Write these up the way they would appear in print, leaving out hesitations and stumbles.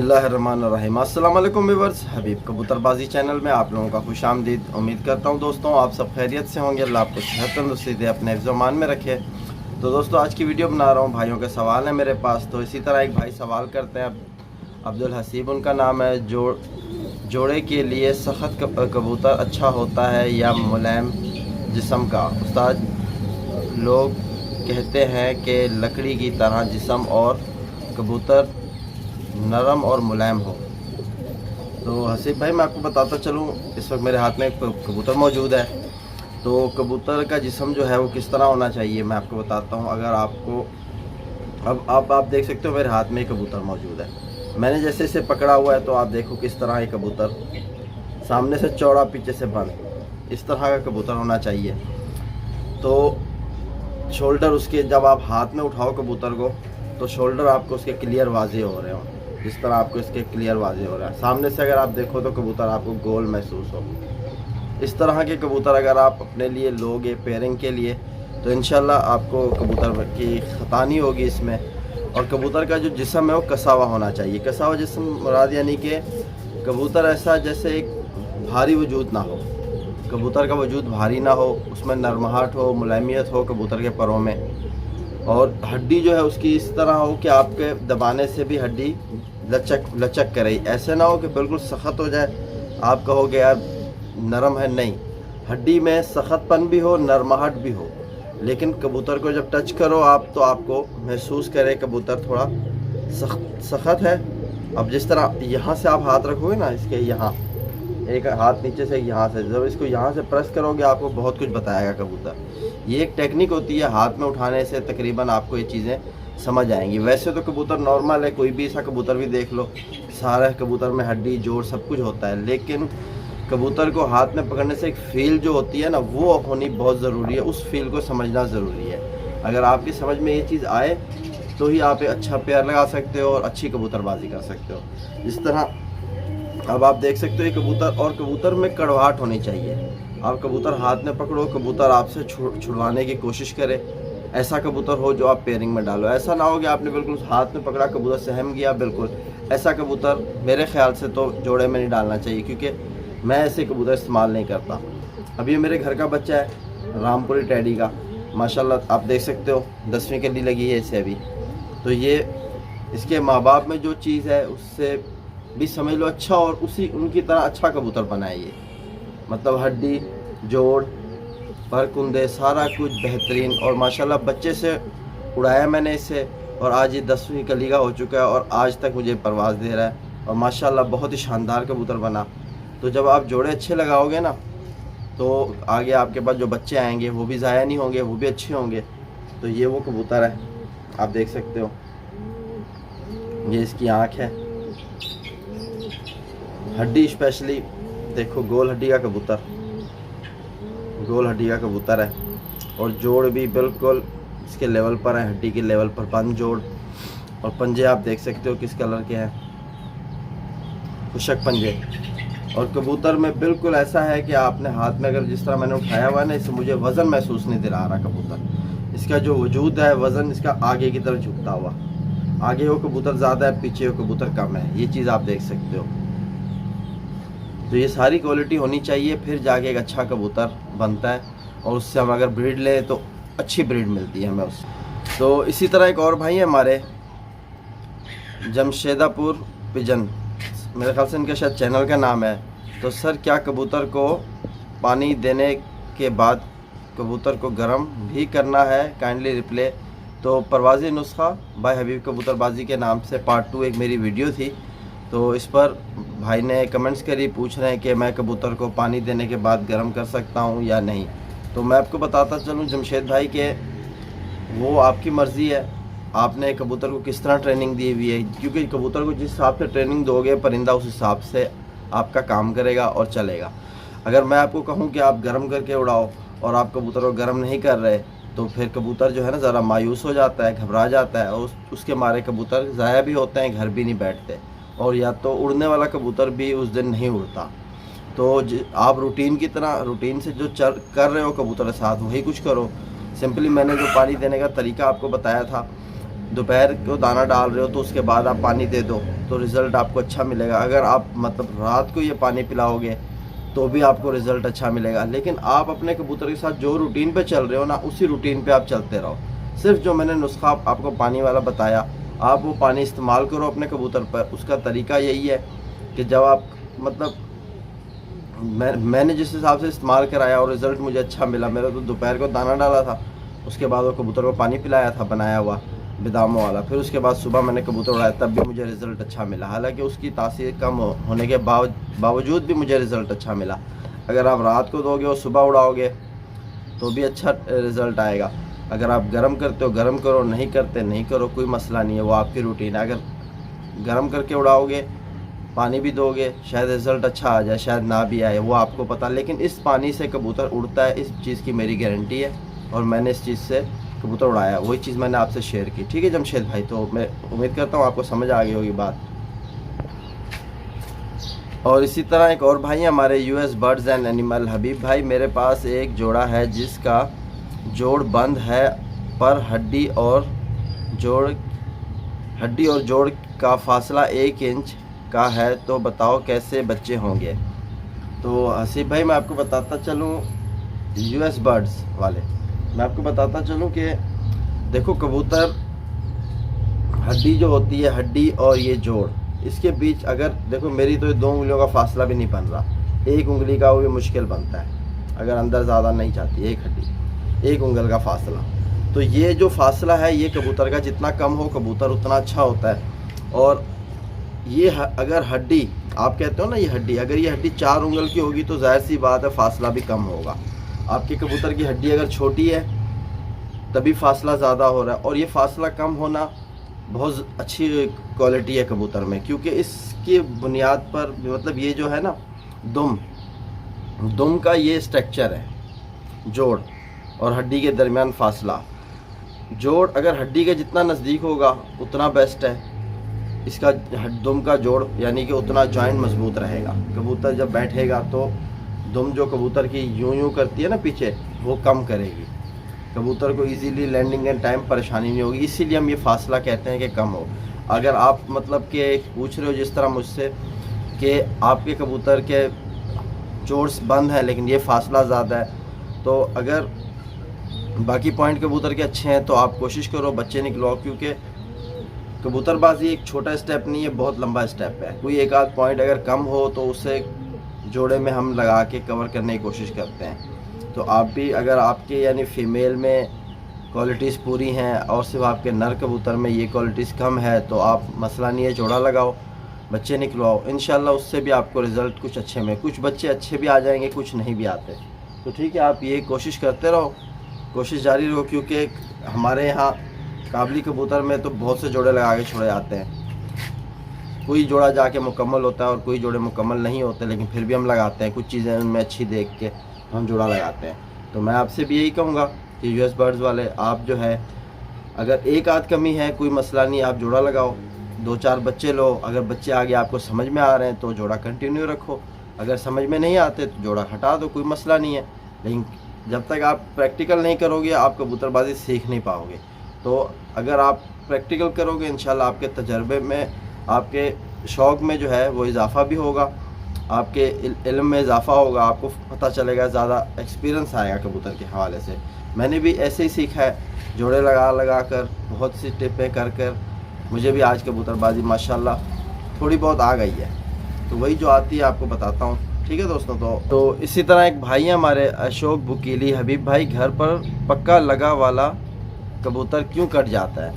बिस्मिल्लाहिर्रहमानिर्रहीम। अस्सलाम वालेकुम व्यूअर्स, हबीब कबूतरबाजी चैनल में आप लोगों का खुशामदीद। उम्मीद करता हूँ दोस्तों आप सब खैरियत से होंगे। अल्लाह आपको सेहत तंदुरुस्ती दे, अपने हिफ्ज़-ओ-मान में रखे। तो दोस्तों आज की वीडियो बना रहा हूँ, भाइयों के सवाल हैं मेरे पास। तो इसी तरह एक भाई सवाल करते हैं, अब्दुल हसीब उनका नाम है। जोड़े के लिए सख्त कबूतर अच्छा होता है या मुलायम जिस्म का? उस्ताद, लोग कहते हैं कि लकड़ी की तरह जिस्म और कबूतर नरम और मुलायम हो। तो हसीब भाई मैं आपको बताता चलूँ, इस वक्त मेरे हाथ में एक कबूतर मौजूद है। तो कबूतर का जिस्म जो है वो किस तरह होना चाहिए मैं आपको बताता हूँ। अगर आपको अब आप देख सकते हो मेरे हाथ में एक कबूतर मौजूद है। मैंने जैसे इसे पकड़ा हुआ है तो आप देखो किस तरह ये कबूतर सामने से चौड़ा पीछे से बंद, इस तरह का कबूतर होना चाहिए। तो शोल्डर उसके जब आप हाथ में उठाओ कबूतर को तो शोल्डर आपको उसके क्लियर वाजे हो रहे हो, जिस तरह आपको इसके क्लियर वाजे हो रहा है। सामने से अगर आप देखो तो कबूतर आपको गोल महसूस हो। इस तरह के कबूतर अगर आप अपने लिए लोगे पेयरिंग के लिए तो इंशाल्लाह आपको कबूतर की खता नहीं होगी इसमें। और कबूतर का जो जिस्म है वो कसा हुआ होना चाहिए। कसा हुआ जिस्म मुराद यानी कि कबूतर ऐसा जैसे एक भारी वजूद ना हो, कबूतर का वजूद भारी ना हो, उसमें नरमाहट हो, मुलायमियत हो कबूतर के परों में। और हड्डी जो है उसकी इस तरह हो कि आपके दबाने से भी हड्डी लचक करे। ऐसे ना हो कि बिल्कुल सख्त हो जाए, आप कहोगे यार नरम है। नहीं, हड्डी में सख्तपन भी हो, नरमाहट भी हो, लेकिन कबूतर को जब टच करो आप तो आपको महसूस करे कबूतर थोड़ा सख्त है। अब जिस तरह यहाँ से आप हाथ रखोगे ना, इसके यहाँ एक हाथ नीचे से यहाँ से, जब इसको यहाँ से प्रेस करोगे आपको बहुत कुछ बताएगा कबूतर। ये एक टेक्निक होती है, हाथ में उठाने से तकरीबन आपको ये चीज़ें समझ आएंगी। वैसे तो कबूतर नॉर्मल है, कोई भी ऐसा कबूतर भी देख लो, सारा कबूतर में हड्डी जोड़ सब कुछ होता है, लेकिन कबूतर को हाथ में पकड़ने से एक फील जो होती है ना वो होनी बहुत ज़रूरी है। उस फील को समझना ज़रूरी है। अगर आपकी समझ में ये चीज़ आए तो ही आप अच्छा पेयर लगा सकते हो और अच्छी कबूतरबाजी कर सकते हो। इस तरह अब आप देख सकते हो ये कबूतर, और कबूतर में कड़वाहट होनी चाहिए। आप कबूतर हाथ में पकड़ो, कबूतर आपसे छुड़वाने की कोशिश करे, ऐसा कबूतर हो जो आप पेयरिंग में डालो। ऐसा ना हो कि आपने बिल्कुल हाथ में पकड़ा कबूतर सहम गया, बिल्कुल ऐसा कबूतर मेरे ख्याल से तो जोड़े में नहीं डालना चाहिए, क्योंकि मैं ऐसे कबूतर इस्तेमाल नहीं करता। अब ये मेरे घर का बच्चा है, रामपुरी टैडी का, माशाल्लाह आप देख सकते हो 10वीं कली लगी है इसे अभी। तो ये इसके माँ बाप में जो चीज़ है उससे भी समझ लो अच्छा, और उसी उनकी तरह अच्छा कबूतर बनाए ये, मतलब हड्डी जोड़ पर कुंदे सारा कुछ बेहतरीन। और माशाल्लाह बच्चे से उड़ाया मैंने इसे, और आज ये 10वीं कली का हो चुका है और आज तक मुझे परवाज़ दे रहा है, और माशाल्लाह बहुत ही शानदार कबूतर बना। तो जब आप जोड़े अच्छे लगाओगे ना तो आगे आपके पास जो बच्चे आएंगे वो भी ज़ाया नहीं होंगे, वो भी अच्छे होंगे। तो ये वो कबूतर है, आप देख सकते हो, ये इसकी आँख है, हड्डी स्पेशली देखो, गोल हड्डी का कबूतर, गोल हड्डी का कबूतर है। और जोड़ भी बिल्कुल इसके लेवल पर है, हड्डी के लेवल पर बंद जोड़। और पंजे आप देख सकते हो किस कलर के हैं, खुशक पंजे। और कबूतर में बिल्कुल ऐसा है कि आपने हाथ में अगर जिस तरह मैंने उठाया हुआ है ना, इससे मुझे वज़न महसूस नहीं दिला रहा कबूतर। इसका जो वजूद है वज़न इसका आगे की तरफ झुकता हुआ, आगे वो कबूतर ज़्यादा है, पीछे वो कबूतर कम है, ये चीज़ आप देख सकते हो। तो ये सारी क्वालिटी होनी चाहिए, फिर जाके एक अच्छा कबूतर बनता है, और उससे हम अगर ब्रीड लें तो अच्छी ब्रीड मिलती है हमें उससे। तो इसी तरह एक और भाई है हमारे, जमशेदापुर पिजन, मेरे ख्याल से इनका शायद चैनल का नाम है। तो सर क्या कबूतर को पानी देने के बाद कबूतर को गर्म भी करना है? Kindly replay. तो परवाज़ी नुस्खा बाय हबीब कबूतरबाजी के नाम से पार्ट 2 एक मेरी वीडियो थी, तो इस पर भाई ने कमेंट्स करी, पूछ रहे हैं कि मैं कबूतर को पानी देने के बाद गर्म कर सकता हूं या नहीं। तो मैं आपको बताता चलूं जमशेद भाई के वो आपकी मर्ज़ी है, आपने कबूतर को किस तरह ट्रेनिंग दी हुई है, क्योंकि कबूतर को जिस हिसाब से ट्रेनिंग दोगे परिंदा उस हिसाब से आपका काम करेगा और चलेगा। अगर मैं आपको कहूं कि आप गर्म करके उड़ाओ और आप कबूतर को गर्म नहीं कर रहे तो फिर कबूतर जो है ना ज़रा मायूस हो जाता है, घबरा जाता है, और उसके मारे कबूतर ज़ाया भी होते हैं, घर भी नहीं बैठते, और या तो उड़ने वाला कबूतर भी उस दिन नहीं उड़ता। तो आप रूटीन की तरह, रूटीन से जो कर रहे हो कबूतर के साथ वही कुछ करो। सिंपली मैंने जो पानी देने का तरीका आपको बताया था दोपहर को दाना डाल रहे हो तो उसके बाद आप पानी दे दो तो रिज़ल्ट आपको अच्छा मिलेगा। अगर आप मतलब रात को ये पानी पिलाओगे तो भी आपको रिज़ल्ट अच्छा मिलेगा। लेकिन आप अपने कबूतर के साथ जो रूटीन पे चल रहे हो ना, उसी रूटीन पे आप चलते रहो। सिर्फ जो मैंने नुस्खा आपको पानी वाला बताया, आप वो पानी इस्तेमाल करो अपने कबूतर पर। उसका तरीका यही है कि जब आप मतलब मैंने जिस हिसाब से इस्तेमाल कराया और रिज़ल्ट मुझे अच्छा मिला। मेरा तो दोपहर को दाना डाला था, उसके बाद वो कबूतर को पानी पिलाया था बनाया हुआ बादामों वाला, फिर उसके बाद सुबह मैंने कबूतर उड़ाया, तब भी मुझे रिज़ल्ट अच्छा मिला। हालांकि उसकी तासीर कम होने के बावजूद भी मुझे रिज़ल्ट अच्छा मिला। अगर आप रात को दोगे और सुबह उड़ाओगे तो भी अच्छा रिज़ल्ट आएगा। अगर आप गर्म करते हो गर्म करो, नहीं करते नहीं करो, कोई मसला नहीं है, वो आपकी रूटीन है। अगर गर्म करके उड़ाओगे, पानी भी दोगे, शायद रिज़ल्ट अच्छा आ जाए, शायद ना भी आए, वो आपको पता। लेकिन इस पानी से कबूतर उड़ता है, इस चीज़ की मेरी गारंटी है और मैंने इस चीज़ से कबूतर उड़ाया। वही चीज़ मैंने आपसे शेयर की। ठीक है जमशेद भाई, तो मैं उम्मीद करता हूँ आपको समझ आ गई होगी बात। और इसी तरह एक और भाई हमारे यूएस बर्ड्स एंड एनिमल हबीब भाई, मेरे पास एक जोड़ा है जिसका जोड़ बंद है पर हड्डी और जोड़ का फासला 1 इंच का है, तो बताओ कैसे बच्चे होंगे। तो हसीब भाई मैं आपको बताता चलूँ, यूएस बर्ड्स वाले मैं आपको बताता चलूँ कि देखो कबूतर हड्डी जो होती है, हड्डी और ये जोड़, इसके बीच अगर देखो मेरी तो 2 उंगलियों का फासला भी नहीं बन रहा, 1 उंगली का वो भी मुश्किल बनता है अगर अंदर ज़्यादा नहीं जाती, एक हड्डी 1 उंगल का फासला। तो ये जो फासला है ये कबूतर का जितना कम हो कबूतर उतना अच्छा होता है। और ये अगर हड्डी आप कहते हो ना, ये हड्डी अगर ये हड्डी 4 उंगल की होगी तो जाहिर सी बात है फासला भी कम होगा। आपके कबूतर की हड्डी अगर छोटी है तभी फासला ज़्यादा हो रहा है। और ये फासला कम होना बहुत अच्छी क्वालिटी है कबूतर में, क्योंकि इसकी बुनियाद पर मतलब ये जो है ना दुम का ये स्ट्रक्चर है, जोड़ और हड्डी के दरमियान फासला। जोड़ अगर हड्डी के जितना नज़दीक होगा उतना बेस्ट है, इसका दुम का जोड़ यानी कि उतना जॉइंट मजबूत रहेगा। कबूतर जब बैठेगा तो दुम जो कबूतर की यूं करती है ना पीछे, वो कम करेगी, कबूतर को इजीली लैंडिंग एंड टाइम परेशानी नहीं होगी। इसीलिए हम ये फासला कहते हैं कि कम हो। अगर आप मतलब कि पूछ रहे हो जिस तरह मुझसे कि आपके कबूतर के जोर्स बंद हैं लेकिन ये फासला ज़्यादा है, तो अगर बाकी पॉइंट कबूतर के अच्छे हैं तो आप कोशिश करो बच्चे निकलवाओ, क्योंकि कबूतरबाजी एक छोटा स्टेप नहीं है, बहुत लंबा स्टेप है। कोई एक आध पॉइंट अगर कम हो तो उसे जोड़े में हम लगा के कवर करने की कोशिश करते हैं। तो आप भी अगर आपके यानी फ़ीमेल में क्वालिटीज़ पूरी हैं और सिर्फ आपके नर कबूतर में ये क्वालिटीज़ कम है तो आप मसला नहीं है, जोड़ा लगाओ, बच्चे निकलवाओ, इंशाल्लाह उससे भी आपको रिज़ल्ट कुछ अच्छे में, कुछ बच्चे अच्छे भी आ जाएंगे, कुछ नहीं भी आते। तो ठीक है, आप ये कोशिश करते रहो, कोशिश जारी रहो, क्योंकि हमारे यहाँ काबली कबूतर में तो बहुत से जोड़े लगा के छोड़े जाते हैं। कोई जोड़ा जाके मुकम्मल होता है और कोई जोड़े मुकम्मल नहीं होते, लेकिन फिर भी हम लगाते हैं, कुछ चीज़ें उनमें अच्छी देख के हम जोड़ा लगाते हैं। तो मैं आपसे भी यही कहूँगा कि यूएस बर्ड्स वाले आप जो है अगर एक आध कमी है कोई मसला नहीं, आप जोड़ा लगाओ, 2-4 बच्चे लो, अगर बच्चे आगे आपको समझ में आ रहे हैं तो जोड़ा कंटिन्यू रखो, अगर समझ में नहीं आते तो जोड़ा हटा दो, कोई मसला नहीं है। लेकिन जब तक आप प्रैक्टिकल नहीं करोगे आप कबूतरबाजी सीख नहीं पाओगे। तो अगर आप प्रैक्टिकल करोगे इंशाल्लाह आपके तजर्बे में, आपके शौक़ में जो है वो इजाफ़ा भी होगा, आपके इल्म में इजाफ़ा होगा, आपको पता चलेगा, ज़्यादा एक्सपीरियंस आएगा कबूतर के हवाले से। मैंने भी ऐसे ही सीखा है, जोड़े लगा कर बहुत सी टिपें कर मुझे भी आज कबूतरबाजी माशाल्लाह थोड़ी बहुत आ गई है। तो वही जो आती है आपको बताता हूँ, ठीक है दोस्तों। तो इसी तरह एक भाई है हमारे अशोक बुकीली हबीब भाई, घर पर पक्का लगा वाला कबूतर क्यों कट जाता है।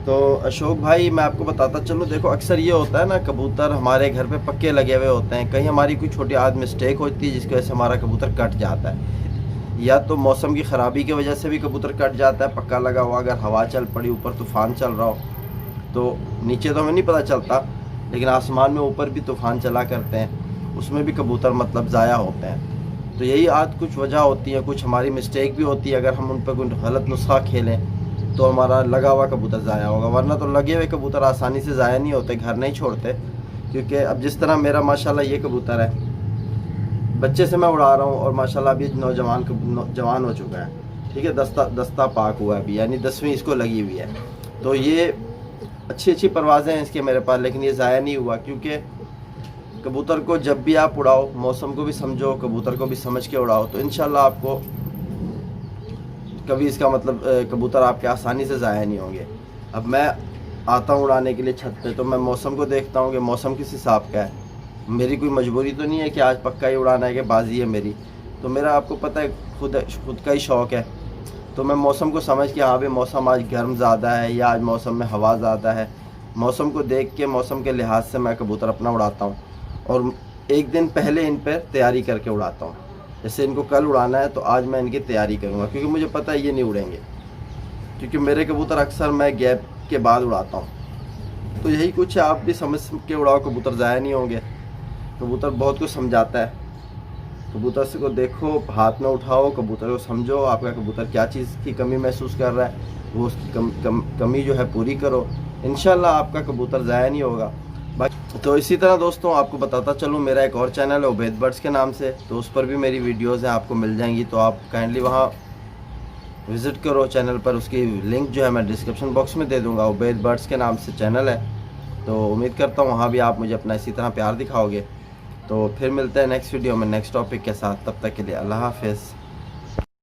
तो अशोक भाई मैं आपको बताता चलूँ, देखो अक्सर ये होता है ना, कबूतर हमारे घर पे पक्के लगे हुए होते हैं, कहीं हमारी कोई छोटी आध मिस्टेक होती है जिसकी वजह से हमारा कबूतर कट जाता है, या तो मौसम की ख़राबी की वजह से भी कबूतर कट जाता है पक्का लगा हुआ। अगर हवा चल पड़ी, ऊपर तूफ़ान चल रहा हो, तो नीचे तो हमें नहीं पता चलता लेकिन आसमान में ऊपर भी तूफ़ान चला करते हैं, उसमें भी कबूतर मतलब ज़ाया होते हैं। तो यही आज कुछ वजह होती है, कुछ हमारी मिस्टेक भी होती है। अगर हम उन पर कोई गलत नुस्खा खेलें तो हमारा लगा हुआ कबूतर ज़ाया होगा, वरना तो लगे हुए कबूतर आसानी से ज़ाया नहीं होते, घर नहीं छोड़ते। क्योंकि अब जिस तरह मेरा माशाल्लाह ये कबूतर है, बच्चे से मैं उड़ा रहा हूँ और माशाल्लाह अभी जवान हो चुका है, ठीक है, दस्ता पाक हुआ है अभी, यानी 10वीं इसको लगी हुई है। तो ये अच्छी अच्छी परवाज़ें हैं इसके मेरे पास, लेकिन ये ज़ाया नहीं हुआ, क्योंकि कबूतर को जब भी आप उड़ाओ, मौसम को भी समझो, कबूतर को भी समझ के उड़ाओ, तो इंशाल्लाह आपको कभी इसका मतलब कबूतर आपके आसानी से ज़ाया नहीं होंगे। अब मैं आता हूँ उड़ाने के लिए छत पे, तो मैं मौसम को देखता हूँ कि मौसम किस हिसाब का है। मेरी कोई मजबूरी तो नहीं है कि आज पक्का ही उड़ाना है, कि बाजी है मेरी, तो मेरा आपको पता है खुद का ही शौक़ है। तो मैं मौसम को समझ के, हाँ भाई मौसम आज गर्म ज़्यादा है या आज मौसम में हवा ज़्यादा है, मौसम को देख के, मौसम के लिहाज से मैं कबूतर अपना उड़ाता हूँ। और एक दिन पहले इन पर तैयारी करके उड़ाता हूँ। जैसे इनको कल उड़ाना है तो आज मैं इनकी तैयारी करूँगा, क्योंकि मुझे पता है ये नहीं उड़ेंगे, क्योंकि मेरे कबूतर अक्सर मैं गैप के बाद उड़ाता हूँ। तो यही कुछ है, आप भी समझ के उड़ाओ, कबूतर ज़ाया नहीं होंगे। कबूतर बहुत कुछ समझाता है। कबूतर से को देखो, हाथ में उठाओ, कबूतर को समझो, आपका कबूतर क्या चीज़ की कमी महसूस कर रहा है, वो उसकी कमी जो है पूरी करो, इंशाल्लाह आपका कबूतर ज़ाया नहीं होगा। तो इसी तरह दोस्तों आपको बताता चलूँ, मेरा एक और चैनल है उबैद बर्ड्स के नाम से, तो उस पर भी मेरी वीडियोज़ हैं, आपको मिल जाएंगी, तो आप काइंडली वहाँ विज़िट करो चैनल पर। उसकी लिंक जो है मैं डिस्क्रिप्शन बॉक्स में दे दूँगा। उबैद बर्ड्स के नाम से चैनल है, तो उम्मीद करता हूँ वहाँ भी आप मुझे अपना इसी तरह प्यार दिखाओगे। तो फिर मिलते हैं नेक्स्ट वीडियो में नेक्स्ट टॉपिक के साथ, तब तक के लिए अल्लाह हाफ़िज़।